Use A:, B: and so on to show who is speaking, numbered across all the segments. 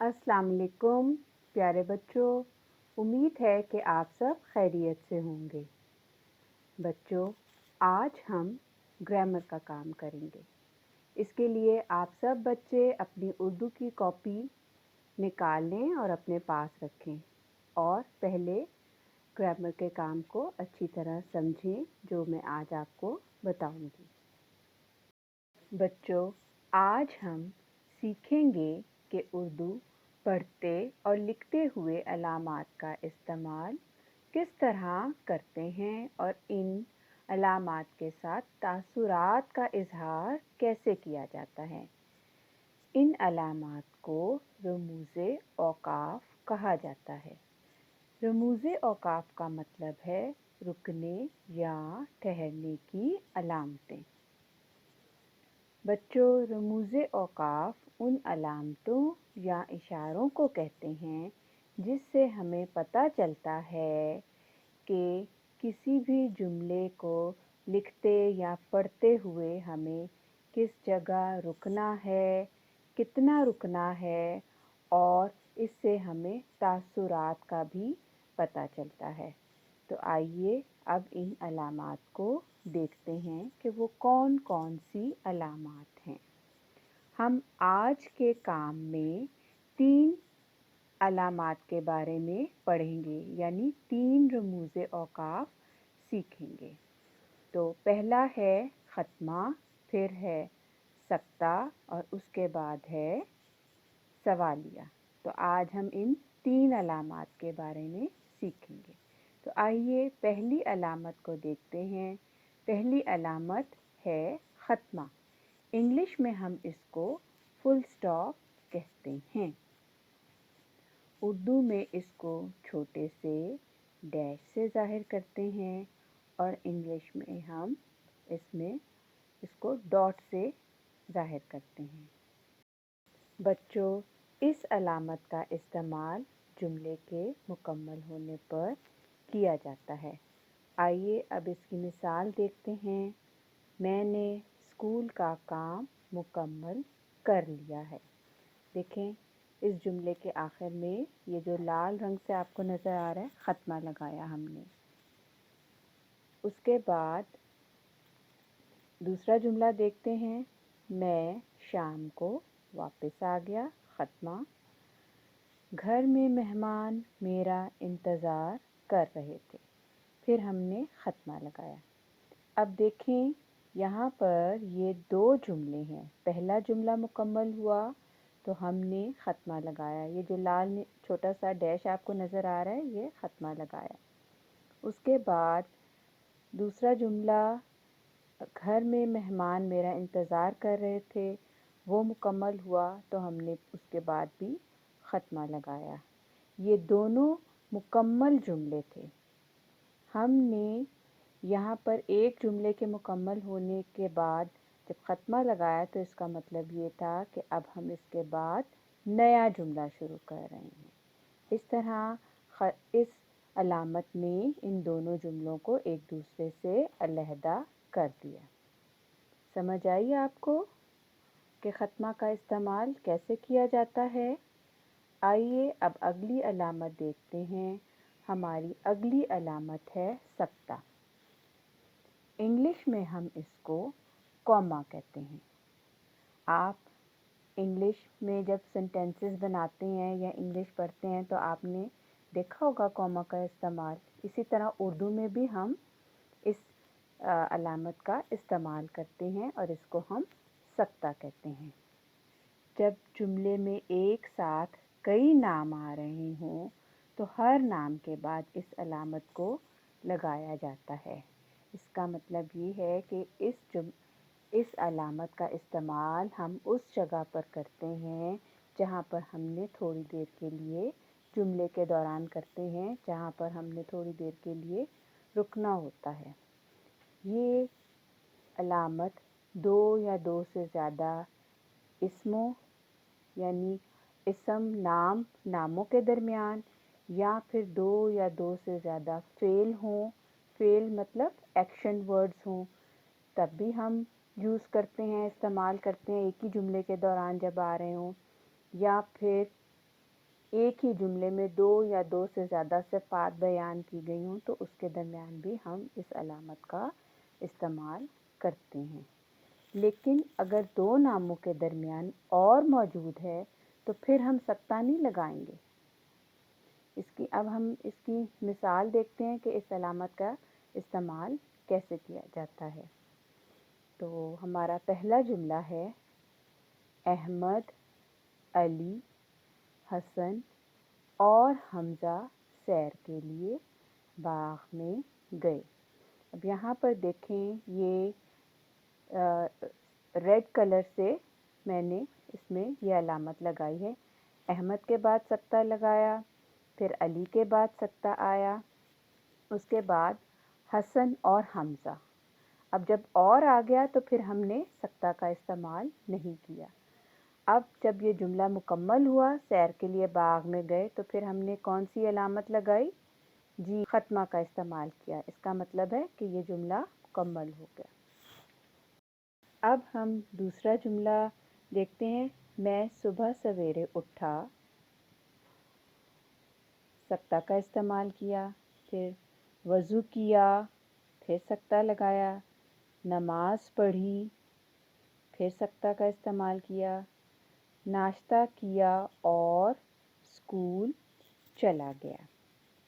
A: السلام علیکم پیارے بچوں، امید ہے کہ آپ سب خیریت سے ہوں گے۔ بچوں، آج ہم گرامر کا کام کریں گے۔ اس کے لیے آپ سب بچے اپنی اردو کی کاپی نکال لیں اور اپنے پاس رکھیں اور پہلے گرامر کے کام کو اچھی طرح سمجھیں جو میں آج آپ کو بتاؤں گی۔ بچوں، آج ہم سیکھیں گے کہ اردو پڑھتے اور لکھتے ہوئے علامات کا استعمال کس طرح کرتے ہیں اور ان علامات کے ساتھ تاثرات کا اظہار کیسے کیا جاتا ہے۔ ان علامات کو رموز اوقاف کہا جاتا ہے۔ رموز اوقاف کا مطلب ہے رکنے یا ٹھہرنے کی علامتیں۔ بچوں، رموز اوقاف ان علامتوں یا اشاروں کو کہتے ہیں جس سے ہمیں پتہ چلتا ہے کہ کسی بھی جملے کو لکھتے یا پڑھتے ہوئے ہمیں کس جگہ رکنا ہے، کتنا رکنا ہے اور اس سے ہمیں تاثرات کا بھی پتہ چلتا ہے۔ تو آئیے اب ان علامات کو دیکھتے ہیں کہ وہ کون کون سی علامات ہیں۔ ہم آج کے کام میں 3 علامات کے بارے میں پڑھیں گے، یعنی 3 رموز اوقاف سیکھیں گے۔ تو پہلا ہے ختمہ، پھر ہے سکتہ اور اس کے بعد ہے سوالیہ۔ تو آج ہم ان 3 علامات کے بارے میں سیکھیں گے۔ تو آئیے پہلی علامت کو دیکھتے ہیں۔ پہلی علامت ہے ختمہ۔ انگلش میں ہم اس کو فل سٹاپ کہتے ہیں۔ اردو میں اس کو چھوٹے سے ڈیش سے ظاہر کرتے ہیں اور انگلش میں ہم اس کو ڈاٹ سے ظاہر کرتے ہیں۔ بچوں، اس علامت کا استعمال جملے کے مکمل ہونے پر کیا جاتا ہے۔ آئیے اب اس کی مثال دیکھتے ہیں۔ میں نے اسکول کا کام مکمل کر لیا ہے۔ دیکھیں، اس جملے کے آخر میں یہ جو لال رنگ سے آپ کو نظر آ رہا ہے، ختمہ لگایا ہم نے۔ اس کے بعد دوسرا جملہ دیکھتے ہیں۔ میں شام کو واپس آ گیا، ختمہ۔ گھر میں مہمان میرا انتظار کر رہے تھے، پھر ہم نے ختمہ لگایا۔ اب دیکھیں یہاں پر یہ 2 جملے ہیں۔ پہلا جملہ مکمل ہوا تو ہم نے ختمہ لگایا۔ یہ جو لال چھوٹا سا ڈیش آپ کو نظر آ رہا ہے، یہ ختمہ لگایا۔ اس کے بعد دوسرا جملہ، گھر میں مہمان میرا انتظار کر رہے تھے، وہ مکمل ہوا تو ہم نے اس کے بعد بھی ختمہ لگایا۔ یہ دونوں مکمل جملے تھے۔ ہم نے یہاں پر ایک جملے کے مکمل ہونے کے بعد جب ختمہ لگایا تو اس کا مطلب یہ تھا کہ اب ہم اس کے بعد نیا جملہ شروع کر رہے ہیں۔ اس طرح اس علامت نے ان دونوں جملوں کو ایک دوسرے سے علیحدہ کر دیا۔ سمجھ آئی آپ کو کہ ختمہ کا استعمال کیسے کیا جاتا ہے؟ آئیے اب اگلی علامت دیکھتے ہیں۔ ہماری اگلی علامت ہے سکتہ۔ انگلش میں ہم اس کو کوما کہتے ہیں۔ آپ انگلش میں جب سینٹینسز بناتے ہیں یا انگلش پڑھتے ہیں تو آپ نے دیکھا ہوگا کوما کا استعمال۔ اسی طرح اردو میں بھی ہم اس علامت کا استعمال کرتے ہیں اور اس کو ہم سکتہ کہتے ہیں۔ جب جملے میں ایک ساتھ کئی نام آ رہے ہوں تو ہر نام کے بعد اس علامت کو لگایا جاتا ہے۔ اس کا مطلب یہ ہے کہ اس علامت کا استعمال ہم اس جگہ پر کرتے ہیں جہاں پر ہم نے تھوڑی دیر کے لیے جملے کے دوران کرتے ہیں، جہاں پر ہم نے تھوڑی دیر کے لیے رکنا ہوتا ہے۔ یہ علامت 2 یا 2 سے زیادہ اسموں یعنی اسم ناموں کے درمیان یا پھر 2 یا 2 سے زیادہ فعل ہوں، فعل مطلب ایکشن ورڈز ہوں، تب بھی ہم یوز کرتے ہیں، استعمال کرتے ہیں ایک ہی جملے کے دوران جب آ رہے ہوں، یا پھر ایک ہی جملے میں دو یا دو سے زیادہ صفات بیان کی گئی ہوں تو اس کے درمیان بھی ہم اس علامت کا استعمال کرتے ہیں. لیکن اگر دو ناموں کے درمیان اور موجود ہے تو پھر ہم سکتہ نہیں لگائیں گے. اب ہم اس کی مثال دیکھتے ہیں کہ اس علامت کا استعمال کیسے کیا جاتا ہے. تو ہمارا پہلا جملہ ہے احمد، علی، حسن اور حمزہ سیر کے لیے باغ میں گئے. اب یہاں پر دیکھیں یہ ریڈ کلر سے میں نے اس میں یہ علامت لگائی ہے. احمد کے بعد سکتہ لگایا، پھر علی کے بعد سکتہ آیا، اس کے بعد حسن اور حمزہ. اب جب اور آ گیا تو پھر ہم نے سکتہ کا استعمال نہیں کیا. اب جب یہ جملہ مکمل ہوا، سیر کے لیے باغ میں گئے، تو پھر ہم نے کون سی علامت لگائی؟ جی، ختمہ کا استعمال کیا. اس کا مطلب ہے کہ یہ جملہ مکمل ہو گیا. اب ہم دوسرا جملہ دیکھتے ہیں. میں صبح سویرے اٹھا، سکتہ کا استعمال کیا، پھر وضو کیا، پھر سکتہ لگایا، نماز پڑھی، پھر سکتہ کا استعمال کیا، ناشتہ کیا اور اسکول چلا گیا.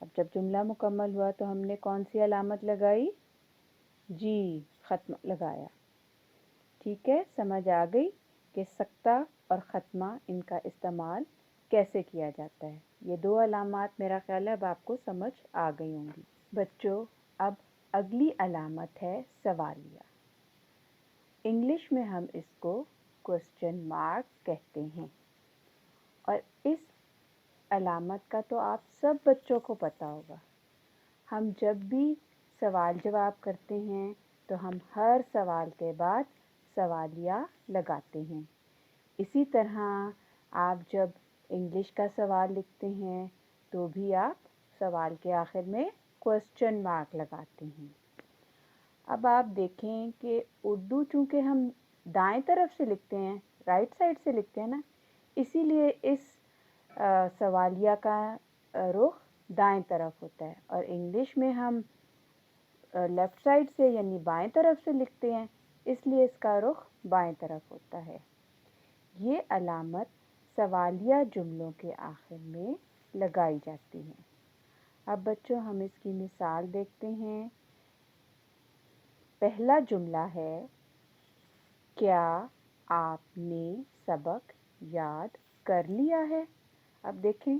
A: اب جب جملہ مکمل ہوا تو ہم نے کون سی علامت لگائی؟ جی، ختمہ لگایا. ٹھیک ہے، سمجھ آ گئی کہ سکتہ اور ختمہ ان کا استعمال کیسے کیا جاتا ہے. یہ دو علامات میرا خیال ہے اب آپ کو سمجھ آ گئی ہوں گی. بچوں، اب اگلی علامت ہے سوالیہ. انگلش میں ہم اس کو کوسچن مارک کہتے ہیں. اور اس علامت کا تو آپ سب بچوں کو پتہ ہوگا. ہم جب بھی سوال جواب کرتے ہیں تو ہم ہر سوال کے بعد سوالیہ لگاتے ہیں. اسی طرح آپ جب انگلش کا سوال لکھتے ہیں تو بھی آپ سوال کے آخر میں کوسچن مارک لگاتے ہیں. اب آپ دیکھیں کہ اردو چونکہ ہم دائیں طرف سے لکھتے ہیں، رائٹ سائڈ سے لکھتے ہیں نا، اسی لیے اس سوالیہ کا رخ دائیں طرف ہوتا ہے. اور انگلش میں ہم لیفٹ سائڈ سے یعنی بائیں طرف سے لکھتے ہیں، اس لیے اس کا رخ بائیں طرف ہوتا ہے. یہ علامت سوالیہ جملوں کے آخر میں لگائی جاتی ہے. اب بچوں ہم اس کی مثال دیکھتے ہیں. پہلا جملہ ہے کیا آپ نے سبق یاد کر لیا ہے؟ اب دیکھیں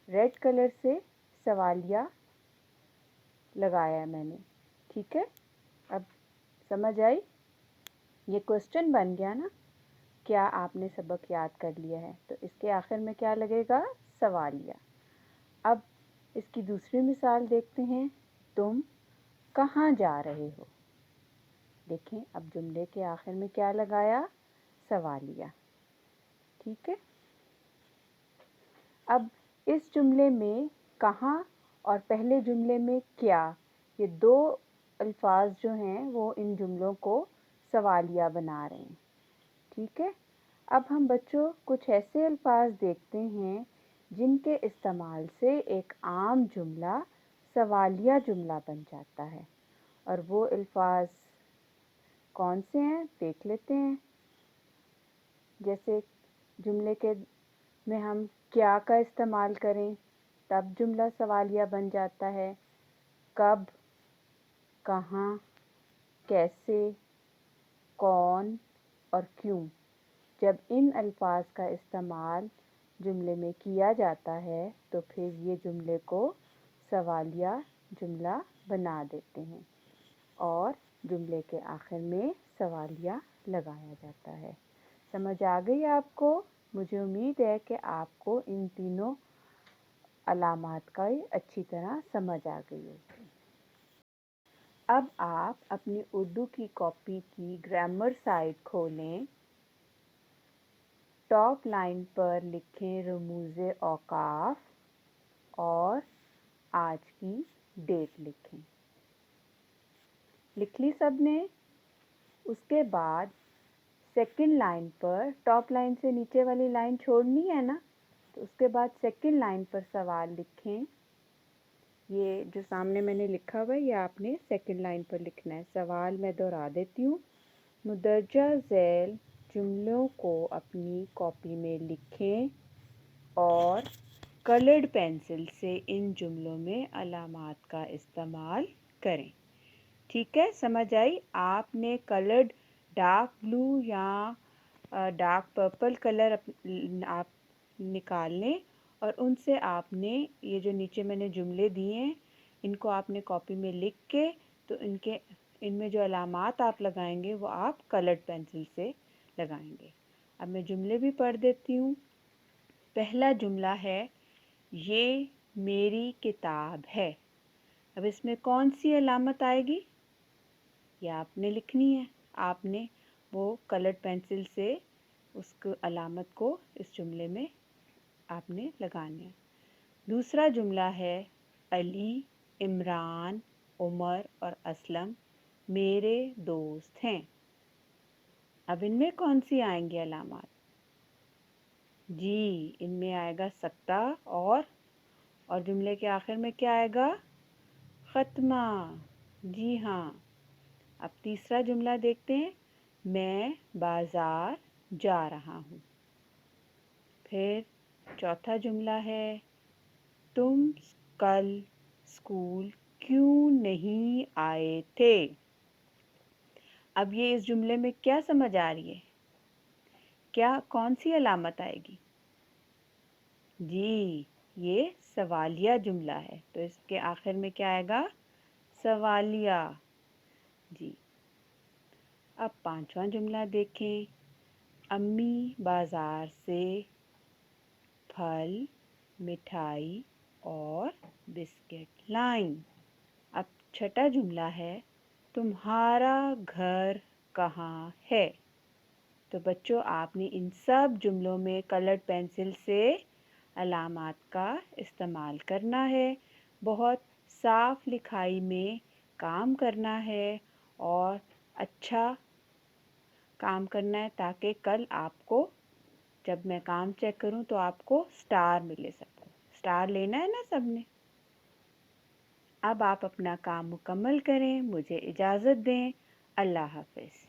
A: ریڈ کلر سے سوالیہ لگایا ہے میں نے. ٹھیک ہے، اب سمجھ آئی؟ یہ کوسچن بن گیا نا، کیا آپ نے سبق یاد کر لیا ہے؟ تو اس کے آخر میں کیا لگے گا؟ سوالیہ. اب اس کی دوسری مثال دیکھتے ہیں. تم کہاں جا رہے ہو؟ دیکھیں اب جملے کے آخر میں کیا لگایا؟ سوالیہ. ٹھیک ہے، اب اس جملے میں کہاں اور پہلے جملے میں کیا، یہ دو الفاظ جو ہیں وہ ان جملوں کو سوالیہ بنا رہے ہیں. ٹھیک ہے، اب ہم بچوں کچھ ایسے الفاظ دیکھتے ہیں جن کے استعمال سے ایک عام جملہ سوالیہ جملہ بن جاتا ہے. اور وہ الفاظ کون سے ہیں دیکھ لیتے ہیں. جیسے جملے کے میں ہم کیا کا استعمال کریں تب جملہ سوالیہ بن جاتا ہے. کب، کہاں، کیسے، کون اور کیوں. جب ان الفاظ کا استعمال جملے میں کیا جاتا ہے تو پھر یہ جملے کو سوالیہ جملہ بنا دیتے ہیں اور جملے کے آخر میں سوالیہ لگایا جاتا ہے. سمجھ آ گئی آپ کو؟ مجھے امید ہے کہ آپ کو ان تینوں علامات کا اچھی طرح سمجھ آ گئی ہوگی. اب آپ اپنی اردو کی کاپی کی گرامر سائٹ کھولیں. ٹاپ لائن پر لکھیں رموز اوقاف اور آج کی ڈیٹ لکھیں. لکھ لی سب نے؟ اس کے بعد سیکنڈ لائن پر ٹاپ لائن سے نیچے والی لائن چھوڑنی ہے نا، تو اس کے بعد سیکنڈ لائن پر سوال لکھیں. یہ جو سامنے میں نے لکھا ہوا ہے یہ آپ نے سیکنڈ لائن پر لکھنا ہے. سوال میں دہرا دیتی ہوں. مندرجہ ذیل جملوں کو اپنی کاپی میں لکھیں اور کلرڈ پینسل سے ان جملوں میں علامات کا استعمال کریں. ٹھیک ہے، سمجھ آئی؟ آپ نے کلرڈ ڈارک بلو یا ڈارک پرپل کلر آپ نکال لیں اور ان سے آپ نے یہ جو نیچے میں نے جملے دیے ہیں ان کو آپ نے کاپی میں لکھ کے تو ان میں جو علامات آپ لگائیں گے وہ آپ کلرڈ پینسل سے لگائیں گے. اب میں جملے بھی پڑھ دیتی ہوں. پہلا جملہ ہے یہ میری کتاب ہے. اب اس میں کون سی علامت آئے گی؟ یہ آپ نے لکھنی ہے. آپ نے وہ کلرڈ پینسل سے اس کو علامت کو اس جملے میں آپ نے لگانا ہے. دوسرا جملہ ہے علی، عمران، عمر اور اسلم میرے دوست ہیں. اب ان میں کون سی آئیں گی علامات؟ جی ان میں آئے گا سکتہ اور جملے کے آخر میں کیا آئے گا؟ ختمہ. جی ہاں. اب تیسرا جملہ دیکھتے ہیں. میں بازار جا رہا ہوں. پھر چوتھا جملہ ہے تم کل اسکول کیوں نہیں آئے تھے؟ اب یہ اس جملے میں کیا سمجھ آ رہی ہے؟ کون سی علامت آئے گی؟ جی یہ سوالیہ جملہ ہے تو اس کے آخر میں کیا آئے گا؟ سوالیہ. جی اب پانچواں جملہ دیکھیں. امی بازار سے پھل، مٹھائی اور بسکٹ لائیں. اب چھٹا جملہ ہے تمہارا گھر کہاں ہے؟ تو بچوں آپ نے ان سب جملوں میں کلرڈ پینسل سے علامات کا استعمال کرنا ہے. بہت صاف لکھائی میں کام کرنا ہے اور اچھا کام کرنا ہے تاکہ کل آپ کو جب میں کام چیک کروں تو آپ کو سٹار ملے. سب کو سٹار لینا ہے نا سب نے. اب آپ اپنا کام مکمل کریں. مجھے اجازت دیں. اللہ حافظ.